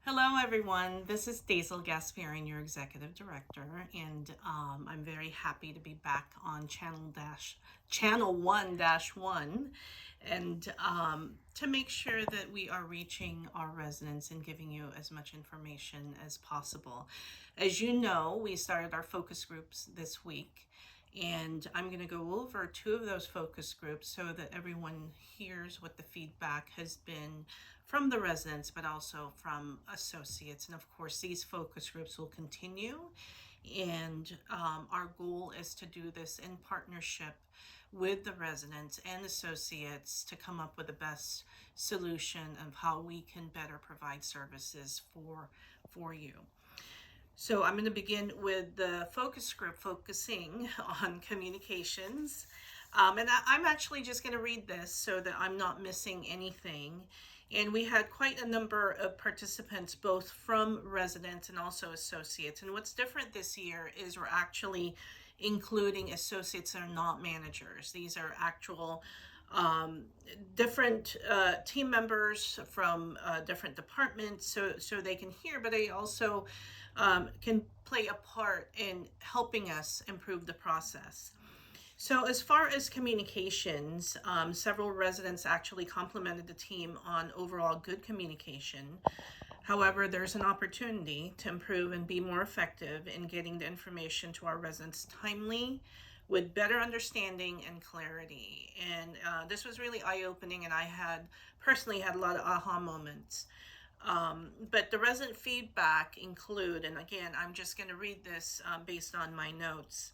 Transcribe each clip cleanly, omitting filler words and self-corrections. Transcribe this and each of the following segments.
Hello, everyone. This is Daizel Gasparian, your executive director, and I'm very happy to be back on Channel 1-1, and to make sure that we are reaching our residents and giving you as much information as possible. As you know, we started our focus groups this week, and I'm going to go over two of those focus groups so that everyone hears what the feedback has been from the residents, but also from associates. And of course, these focus groups will continue. And our goal is to do this in partnership with the residents and associates to come up with the best solution of how we can better provide services for you. So I'm going to begin with the focus group focusing on communications. I'm actually just going to read this so that I'm not missing anything. And we had quite a number of participants, both from residents and also associates. And what's different this year is we're actually including associates that are not managers. These are actual different team members from different departments, so they can hear, but they also can play a part in helping us improve the process. So as far as communications, several residents actually complimented the team on overall good communication. However, there's an opportunity to improve and be more effective in getting the information to our residents timely, with better understanding and clarity. And this was really eye-opening, and I personally had a lot of aha moments. But the resident feedback include, and again, I'm just going to read this based on my notes.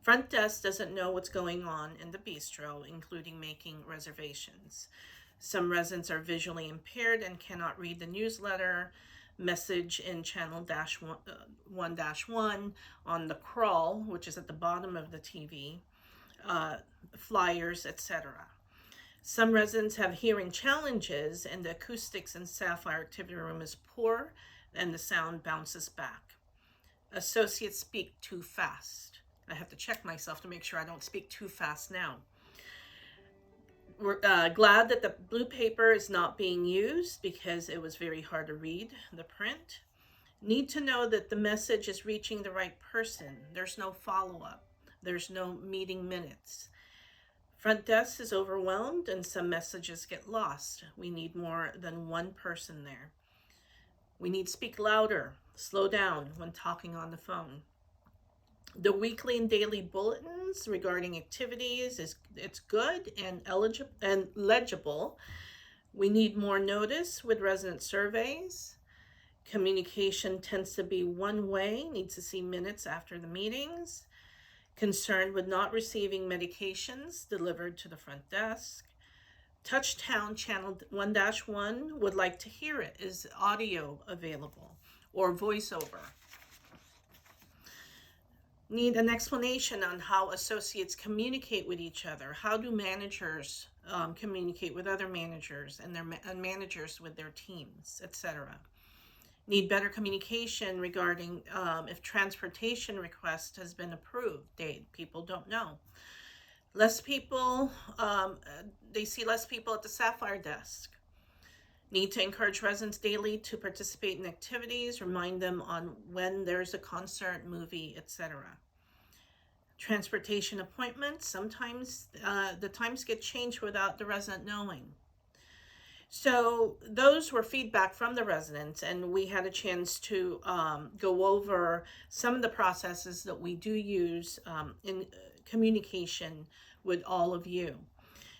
Front desk doesn't know what's going on in the bistro, including making reservations. Some residents are visually impaired and cannot read the newsletter, message in channel 1-1 on the crawl, which is at the bottom of the TV, flyers, etc. Some residents have hearing challenges, and the acoustics in Sapphire Activity Room is poor and the sound bounces back. Associates speak too fast. I have to check myself to make sure I don't speak too fast now. We're glad that the blue paper is not being used because it was very hard to read the print. Need to know that the message is reaching the right person. There's no follow-up. There's no meeting minutes. Front desk is overwhelmed and some messages get lost. We need more than one person there. We need to speak louder, slow down when talking on the phone. The weekly and daily bulletins regarding activities it's good and eligible and legible. We need more notice with resident surveys. Communication tends to be one way, needs to see minutes after the meetings. Concerned with not receiving medications delivered to the front desk. Touchtown channel 1-1 would like to hear it. Is audio available or voiceover? Need an explanation on how associates communicate with each other. How do managers communicate with other managers and managers with their teams, etc. Need better communication regarding if transportation request has been approved. People don't know. Less people, they see less people at the Sapphire desk. Need to encourage residents daily to participate in activities, remind them on when there's a concert, movie, etc. Transportation appointments, sometimes the times get changed without the resident knowing. So those were feedback from the residents, and we had a chance to go over some of the processes that we do use in communication with all of you.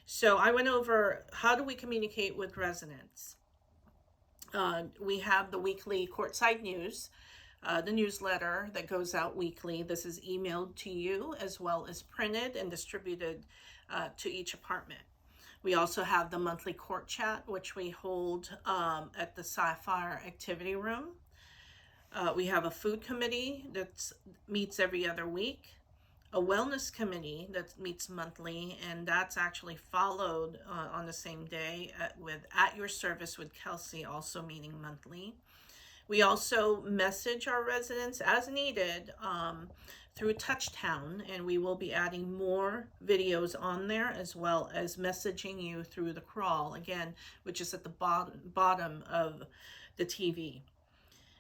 So I went over how do we communicate with residents. We have the weekly courtside news, the newsletter that goes out weekly. This is emailed to you as well as printed and distributed to each apartment. We also have the monthly court chat, which we hold at the Sapphire Activity Room. We have a food committee that meets every other week, a wellness committee that meets monthly, and that's actually followed on the same day with At Your Service with Kelsey, also meeting monthly. We also message our residents as needed through Touchtown, and we will be adding more videos on there, as well as messaging you through the crawl, again, which is at the bottom of the TV.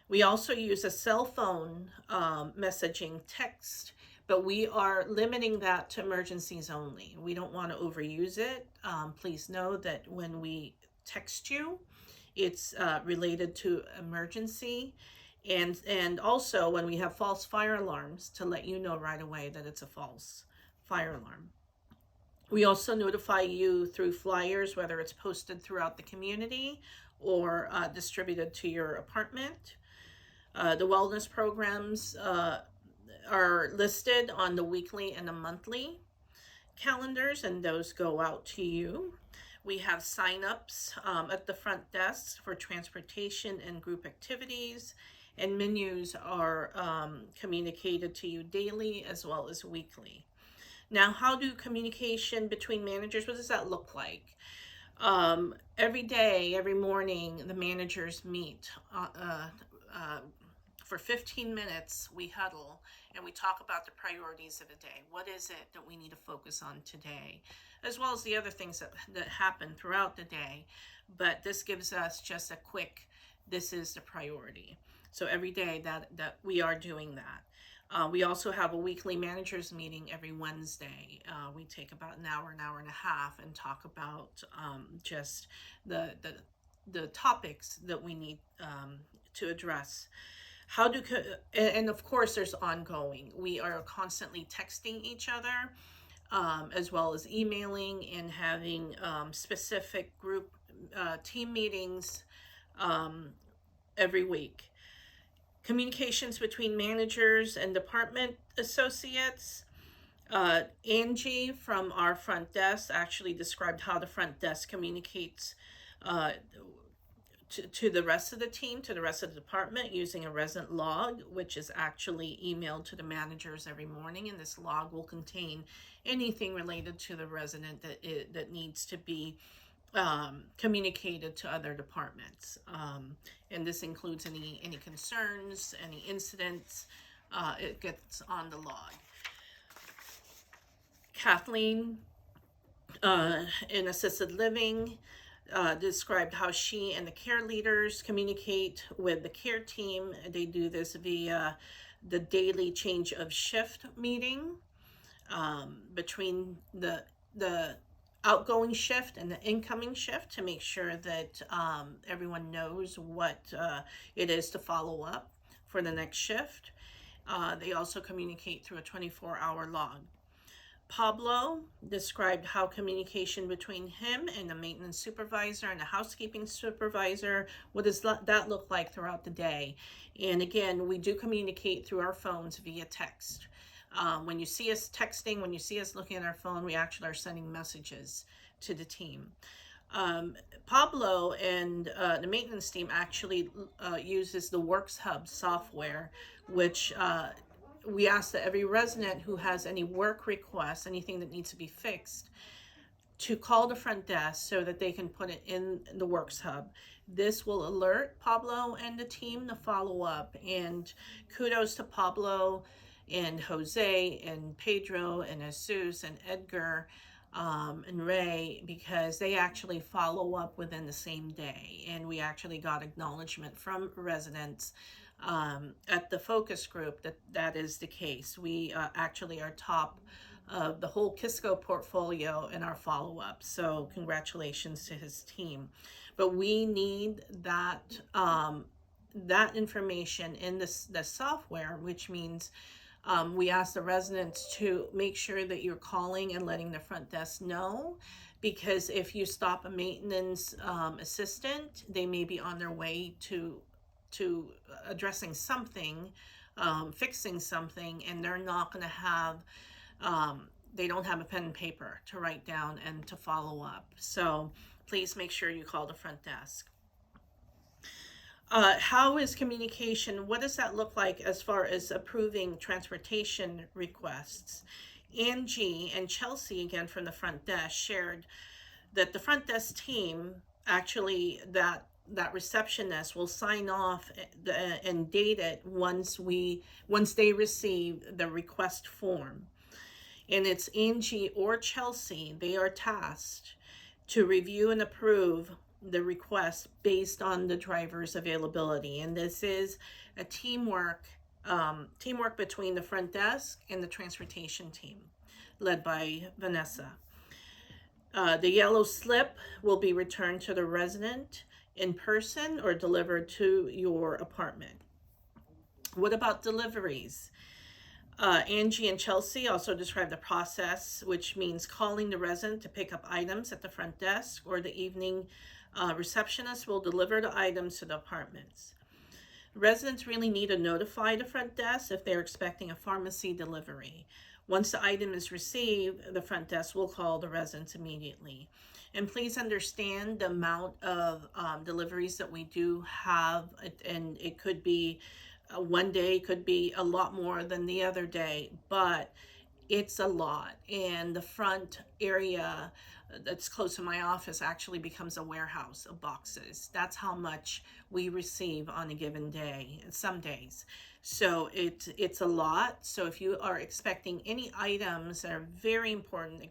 We also use a cell phone messaging text, but we are limiting that to emergencies only. We don't want to overuse it. Please know that when we text you, it's related to emergency. And also when we have false fire alarms, to let you know right away that it's a false fire alarm. We also notify you through flyers, whether it's posted throughout the community or distributed to your apartment. The wellness programs are listed on the weekly and the monthly calendars, and those go out to you. We have sign-ups at the front desk for transportation and group activities, and menus are communicated to you daily as well as weekly. Now, how do communication between managers, what does that look like? Every day, every morning, the managers meet for 15 minutes. We huddle and we talk about the priorities of the day. What is it that we need to focus on today, as well as the other things that happen throughout the day. But this gives us just a quick, this is the priority. So every day that we are doing that. We also have a weekly managers meeting every Wednesday. We take about an hour and a half, and talk about just the topics that we need to address. And of course there's ongoing. We are constantly texting each other, as well as emailing and having specific group team meetings every week. Communications between managers and department associates. Angie from our front desk actually described how the front desk communicates to the rest of the team, to the rest of the department, using a resident log, which is actually emailed to the managers every morning. And this log will contain anything related to the resident that needs to be communicated to other departments. And this includes any concerns, any incidents. It gets on the log. Kathleen in assisted living described how she and the care leaders communicate with the care team. They do this via the daily change of shift meeting between the outgoing shift and the incoming shift, to make sure that everyone knows what it is to follow up for the next shift. They also communicate through a 24-hour log. Pablo described how communication between him and the maintenance supervisor and the housekeeping supervisor, what does that look like throughout the day? And again, we do communicate through our phones via text. When you see us texting, when you see us looking at our phone, we actually are sending messages to the team. Pablo and the maintenance team actually uses the Works Hub software, which we ask that every resident who has any work requests, anything that needs to be fixed, to call the front desk so that they can put it in the Works Hub. This will alert Pablo and the team to follow up. And kudos to Pablo and Jose and Pedro and Jesus and Edgar and Ray, because they actually follow up within the same day. And we actually got acknowledgement from residents at the focus group that is the case. We actually are top of the whole Kisco portfolio in our follow-up. So congratulations to his team. But we need that that information in the software, which means we ask the residents to make sure that you're calling and letting the front desk know, because if you stop a maintenance assistant, they may be on their way to addressing something, fixing something, and they're not going to have, they don't have a pen and paper to write down and to follow up. So please make sure you call the front desk. How is communication? What does that look like as far as approving transportation requests? Angie and Chelsea, again from the front desk, shared that the front desk team actually, that that receptionist will sign off and date it once they receive the request form. And it's Angie or Chelsea, they are tasked to review and approve the request based on the driver's availability. And this is a teamwork between the front desk and the transportation team, led by Vanessa. The yellow slip will be returned to the resident in person or delivered to your apartment. What about deliveries? Angie and Chelsea also describe the process, which means calling the resident to pick up items at the front desk, or the evening receptionist will deliver the items to the apartments. Residents really need to notify the front desk if they're expecting a pharmacy delivery. Once the item is received, the front desk will call the residents immediately. And please understand the amount of deliveries that we do have, and it could be one day, could be a lot more than the other day, but it's a lot. And the front area that's close to my office actually becomes a warehouse of boxes. That's how much we receive on a given day, some days. So it's a lot. So if you are expecting any items that are very important,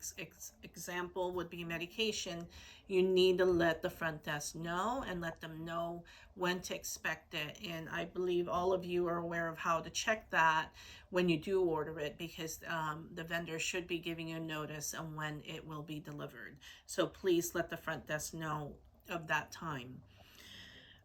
example would be medication, you need to let the front desk know and let them know when to expect it. And I believe all of you are aware of how to check that when you do order it, because the vendor should be giving you notice on when it will be delivered. So please let the front desk know of that time.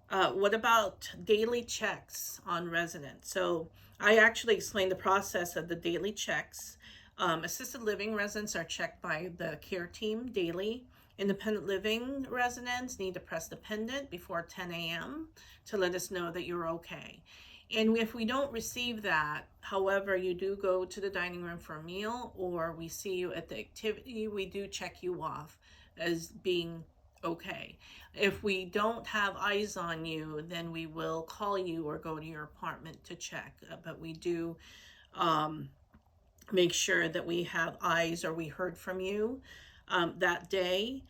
What about daily checks on residents? So I actually explained the process of the daily checks. Assisted living residents are checked by the care team daily. Independent living residents need to press the pendant before 10 a.m. to let us know that you're okay. And if we don't receive that, however, you do go to the dining room for a meal, or we see you at the activity, we do check you off as being okay. If we don't have eyes on you, then we will call you or go to your apartment to check. But we do make sure that we have eyes or we heard from you that day.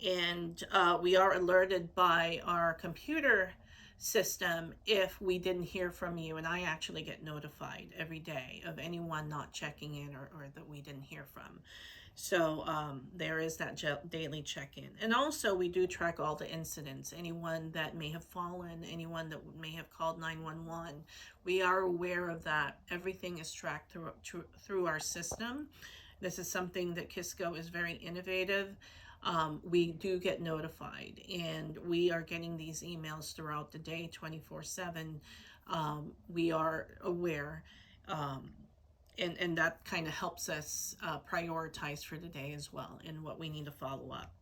And we are alerted by our computer system if we didn't hear from you. And I actually get notified every day of anyone not checking in or that we didn't hear from. So there is that daily check-in. And also we do track all the incidents, anyone that may have fallen, anyone that may have called 911. We are aware of that. Everything is tracked through our system. This is something that Kisco is very innovative. We do get notified, and we are getting these emails throughout the day, 24/7. We are aware. And that kind of helps us prioritize for the day as well and what we need to follow up.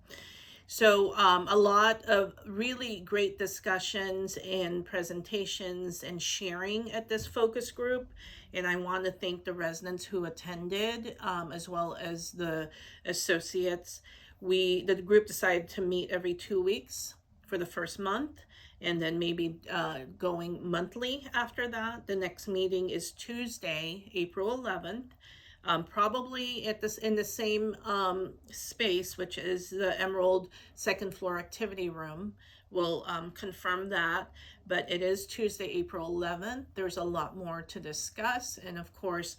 So a lot of really great discussions and presentations and sharing at this focus group. And I want to thank the residents who attended, as well as the associates. The group decided to meet every 2 weeks for the first month, and then maybe going monthly after that. The next meeting is Tuesday, April 11th, probably in the same space, which is the Emerald second floor activity room. We'll confirm that, but it is Tuesday, April 11th. There's a lot more to discuss, and of course,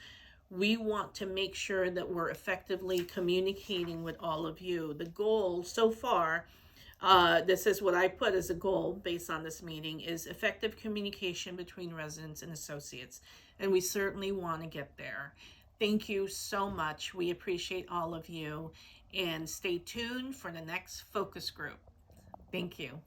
we want to make sure that we're effectively communicating with all of you. The goal so far, this is what I put as a goal based on this meeting, is effective communication between residents and associates. And we certainly want to get there. Thank you so much. We appreciate all of you. And stay tuned for the next focus group. Thank you.